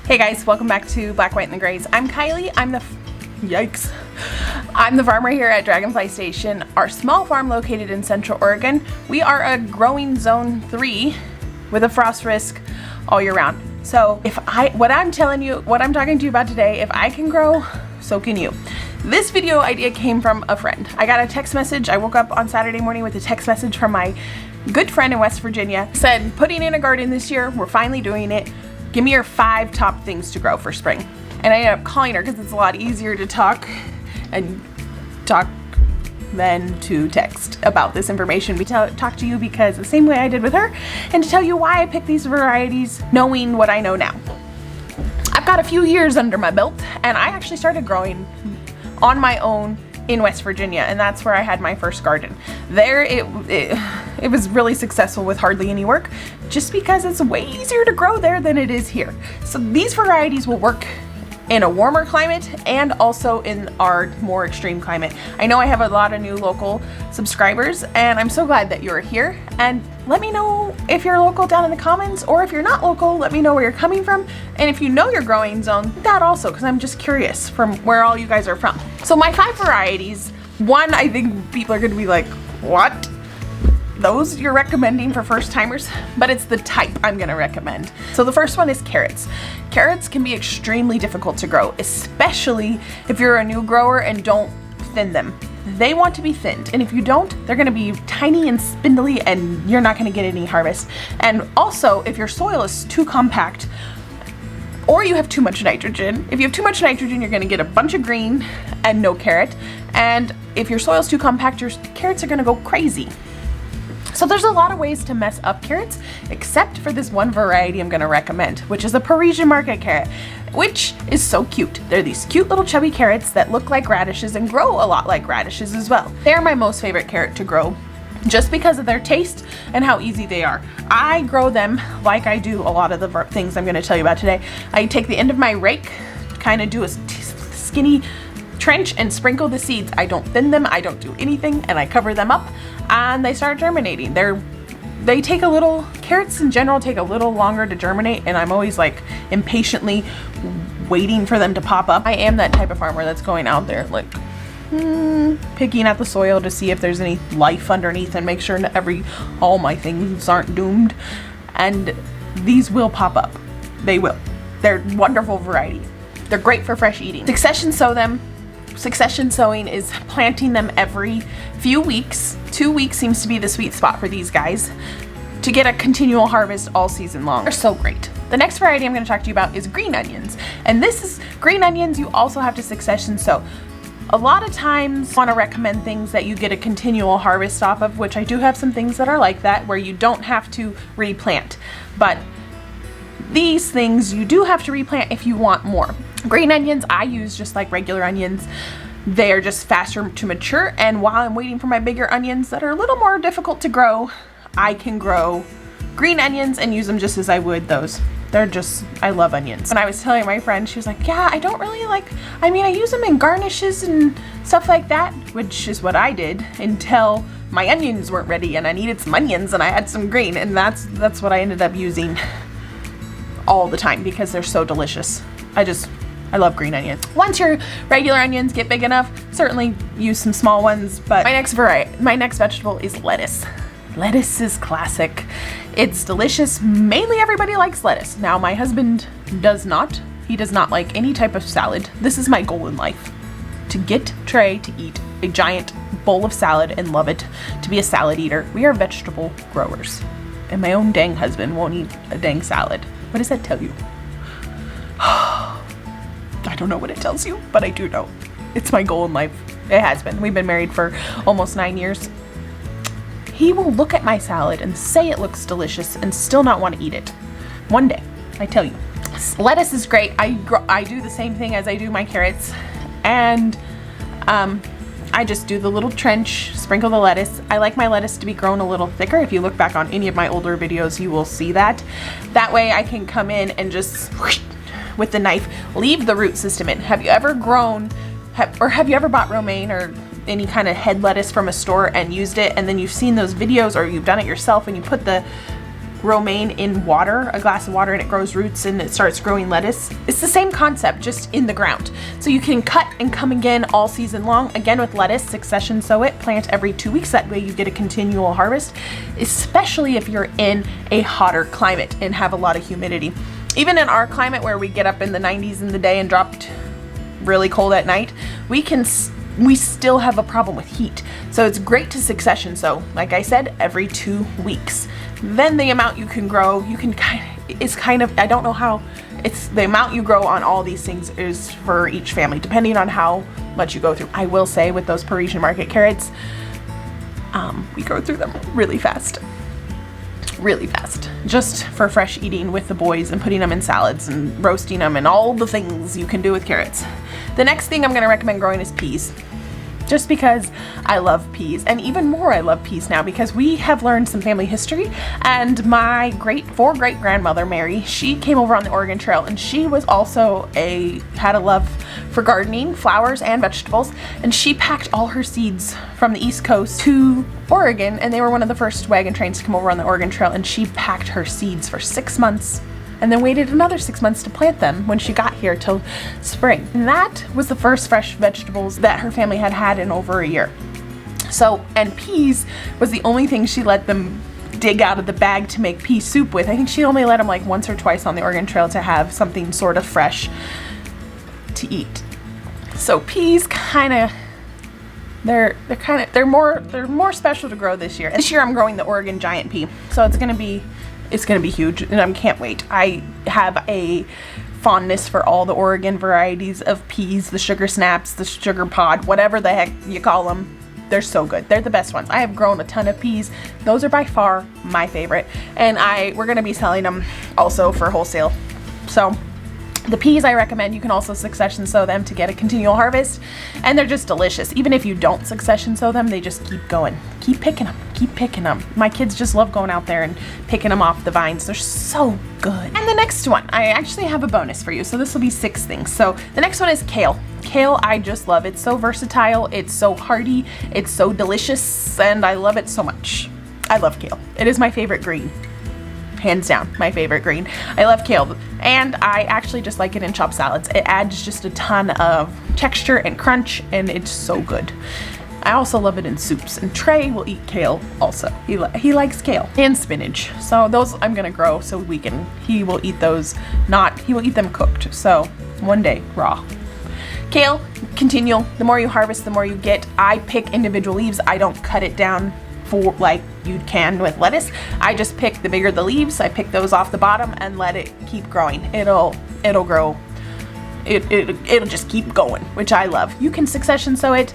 Hey guys, welcome back to Black, White, and the Grays. I'm Kylie. I'm the farmer here at Dragonfly Station, our small farm located in Central Oregon. We are a growing zone 3 with a frost risk all year round. So what I'm talking to you about today, if I can grow, so can you. This video idea came from a friend. I got a text message. I woke up on Saturday morning with a text message from my good friend in West Virginia. Said, putting in a garden this year, we're finally doing it. Give me your 5 top things to grow for spring. And I ended up calling her because it's a lot easier to talk than to text about this information. We talk to you because the same way I did with her, and to tell you why I picked these varieties knowing what I know now. I've got a few years under my belt, and I actually started growing on my own in West Virginia, and that's where I had my first garden. There it was really successful with hardly any work, just because it's way easier to grow there than it is here. So these varieties will work in a warmer climate and also in our more extreme climate. I know I have a lot of new local subscribers, and I'm so glad that you're here. And let me know if you're local down in the comments, or if you're not local, let me know where you're coming from. And if you know your growing zone, that also, because I'm just curious from where all you guys are from. So my 5 varieties, one, I think people are gonna be like, what? Those you're recommending for first timers? But it's the type I'm gonna recommend. So the first one is carrots. Carrots can be extremely difficult to grow, especially if you're a new grower and don't thin them. They want to be thinned, and if you don't, they're gonna be tiny and spindly and you're not gonna get any harvest. And also, if your soil is too compact, or you have too much nitrogen. If you have too much nitrogen, you're gonna get a bunch of green and no carrot. And if your soil's too compact, your carrots are gonna go crazy. So there's a lot of ways to mess up carrots, except for this one variety I'm gonna recommend, which is the Parisian market carrot, which is so cute. They're these cute little chubby carrots that look like radishes and grow a lot like radishes as well. They're my most favorite carrot to grow, just because of their taste and how easy they are. I grow them like I do a lot of the things I'm gonna tell you about today. I take the end of my rake, kind of do a skinny trench and sprinkle the seeds. I don't thin them, I don't do anything, and I cover them up and they start germinating. They take a little, carrots in general take a little longer to germinate, and I'm always like impatiently waiting for them to pop up. I am that type of farmer that's going out there like picking at the soil to see if there's any life underneath and make sure all my things aren't doomed. And these will pop up. They will. They're a wonderful variety. They're great for fresh eating. Succession sowing is planting them every few weeks. 2 weeks seems to be the sweet spot for these guys to get a continual harvest all season long. They're so great. The next variety I'm going to talk to you about is green onions. And this is green onions you also have to succession sow. A lot of times I want to recommend things that you get a continual harvest off of, which I do have some things that are like that, where you don't have to replant. But these things you do have to replant if you want more. Green onions I use just like regular onions. They are just faster to mature, and while I'm waiting for my bigger onions that are a little more difficult to grow, I can grow green onions and use them just as I would those. I love onions. When I was telling my friend, she was like, yeah, I don't really I use them in garnishes and stuff like that, which is what I did until my onions weren't ready and I needed some onions and I had some green, and that's what I ended up using all the time because they're so delicious. I love green onions. Once your regular onions get big enough, certainly use some small ones, but my next vegetable is lettuce. Lettuce is classic. It's delicious. Mainly everybody likes lettuce. Now my husband does not. He does not like any type of salad. This is my goal in life. To get Trey to eat a giant bowl of salad and love it. To be a salad eater. We are vegetable growers. And my own dang husband won't eat a dang salad. What does that tell you? I don't know what it tells you, but I do know. It's my goal in life. It has been. We've been married for almost 9 years. He will look at my salad and say it looks delicious and still not want to eat it. One day, I tell you. Lettuce is great. I do the same thing as I do my carrots, and I just do the little trench, sprinkle the lettuce. I like my lettuce to be grown a little thicker. If you look back on any of my older videos, you will see that. That way I can come in and just whoosh, with the knife, leave the root system in. Have you ever bought romaine or any kind of head lettuce from a store and used it, and then you've seen those videos or you've done it yourself and you put the romaine in water, a glass of water, and it grows roots and it starts growing lettuce. It's the same concept, just in the ground. So you can cut and come again all season long. Again with lettuce, succession sow it, plant every 2 weeks. That way you get a continual harvest, especially if you're in a hotter climate and have a lot of humidity. Even in our climate where we get up in the 90s in the day and dropped really cold at night, we still have a problem with heat. So it's great to succession sow, like I said, every 2 weeks. Then the amount you can grow, I don't know how, it's the amount you grow on all these things is for each family, depending on how much you go through. I will say with those Parisian market carrots, we go through them really fast. Really fast, just for fresh eating with the boys and putting them in salads and roasting them and all the things you can do with carrots. The next thing I'm going to recommend growing is peas, just because I love peas, and even more I love peas now because we have learned some family history. And my great grandmother Mary, she came over on the Oregon Trail, and she was also had a love for gardening, flowers and vegetables, and she packed all her seeds from the East Coast to Oregon, and they were one of the first wagon trains to come over on the Oregon Trail, and she packed her seeds for 6 months and then waited another 6 months to plant them when she got here till spring. And that was the first fresh vegetables that her family had had in over a year. So, and peas was the only thing she let them dig out of the bag to make pea soup with. I think she only let them like once or twice on the Oregon Trail to have something sort of fresh to eat. So peas they're more special to grow this year. This year I'm growing the Oregon giant pea. So it's gonna be huge, and I can't wait. I have a fondness for all the Oregon varieties of peas, the sugar snaps, the sugar pod, whatever the heck you call them. They're so good. They're the best ones. I have grown a ton of peas. Those are by far my favorite, and we're gonna be selling them also for wholesale. So the peas I recommend, you can also succession sow them to get a continual harvest, and they're just delicious. Even if you don't succession sow them, they just keep going. Keep picking them. My kids just love going out there and picking them off the vines. They're so good. And the next one, I actually have a bonus for you. So this will be 6 things. So the next one is kale. Kale, I just love. It's so versatile. It's so hearty. It's so delicious, and I love it so much. I love kale. It is my favorite green. Hands down, my favorite green. I love kale, and I actually just like it in chopped salads. It adds just a ton of texture and crunch, and it's so good. I also love it in soups, and Trey will eat kale also. He likes kale and spinach. So those I'm gonna grow so he will eat those, he will eat them cooked. So one day, raw. Kale, continual. The more you harvest, the more you get. I pick individual leaves. I don't cut it down for like you can with lettuce. I just pick the bigger the leaves, I pick those off the bottom and let it keep growing. It'll grow. It'll just keep going, which I love. You can succession sow it,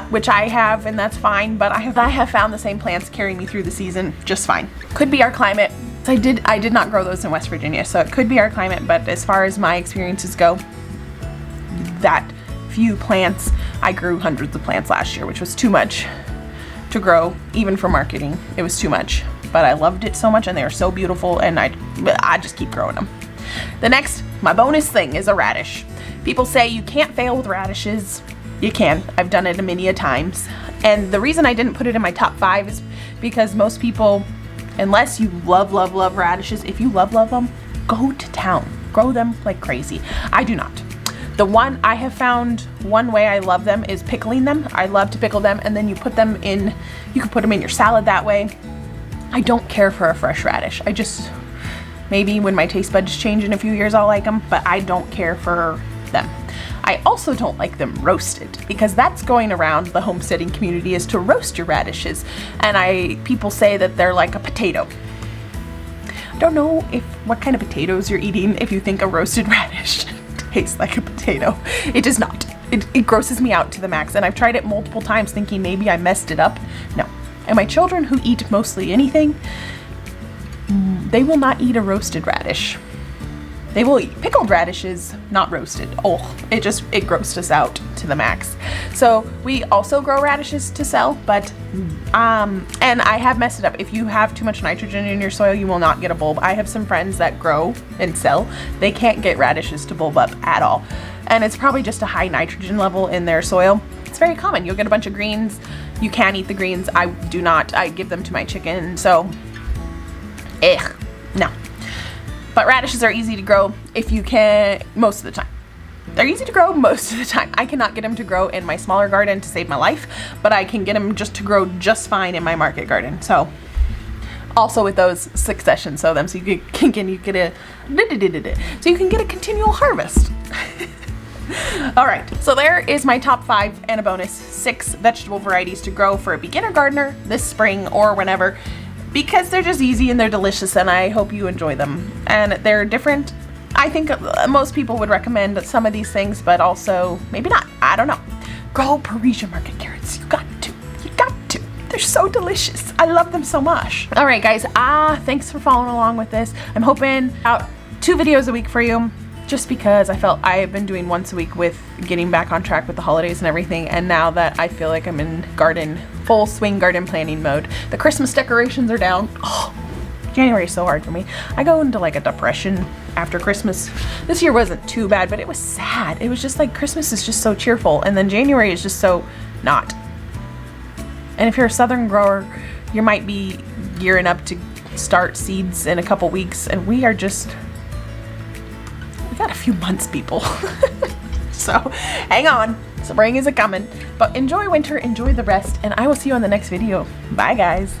which I have, and that's fine, but I have found the same plants carry me through the season just fine. Could be our climate. I did not grow those in West Virginia, so it could be our climate, but as far as my experiences go, that few plants, I grew hundreds of plants last year, which was too much to grow, even for marketing. It was too much, but I loved it so much, and they are so beautiful, and I just keep growing them. The next, my bonus thing, is a radish. People say you can't fail with radishes. You can. I've done it many a times, and the reason I didn't put it in my top 5 is because most people, unless you love radishes, if you love them, go to town, grow them like crazy. I do not. The one I have found, one way I love them is pickling them. I love to pickle them, and then you can put them in your salad that way. I don't care for a fresh radish. Maybe when my taste buds change in a few years, I'll like them, but I don't care for them. I also don't like them roasted, because that's going around the homesteading community, is to roast your radishes. And people say that they're like a potato. I don't know what kind of potatoes you're eating if you think a roasted radish tastes like a potato. It does not. It grosses me out to the max, and I've tried it multiple times thinking maybe I messed it up. No. And my children, who eat mostly anything, they will not eat a roasted radish. They will eat pickled radishes, not roasted. Oh, it grossed us out to the max. So we also grow radishes to sell, but and I have messed it up. If you have too much nitrogen in your soil, you will not get a bulb. I have some friends that grow and sell. They can't get radishes to bulb up at all. And it's probably just a high nitrogen level in their soil. It's very common. You'll get a bunch of greens. You can eat the greens. I do not. I give them to my chicken. So Ugh, no. But radishes are easy to grow if you can, most of the time. They're easy to grow most of the time. I cannot get them to grow in my smaller garden to save my life, but I can get them just to grow just fine in my market garden. So also with those succession sow them so you can get a continual harvest. All right, so there is my top 5 and a bonus 6 vegetable varieties to grow for a beginner gardener this spring or whenever, because they're just easy and they're delicious, and I hope you enjoy them. And they're different. I think most people would recommend some of these things, but also maybe not. I don't know. Grow Parisian market carrots. You got to. You got to. They're so delicious. I love them so much. All right, guys. Thanks for following along with this. I'm hoping out 2 videos a week for you, just because I felt I have been doing once a week with getting back on track with the holidays and everything, and now that I feel like I'm in full swing garden planning mode. The Christmas decorations are down. Oh, January is so hard for me. I go into like a depression after Christmas. This year wasn't too bad, but it was sad. It was just like Christmas is just so cheerful, and then January is just so not. And if you're a southern grower, you might be gearing up to start seeds in a couple weeks, and we got a few months, people. So hang on, spring is a coming, but enjoy winter, enjoy the rest, and I will see you on the next video. Bye, guys.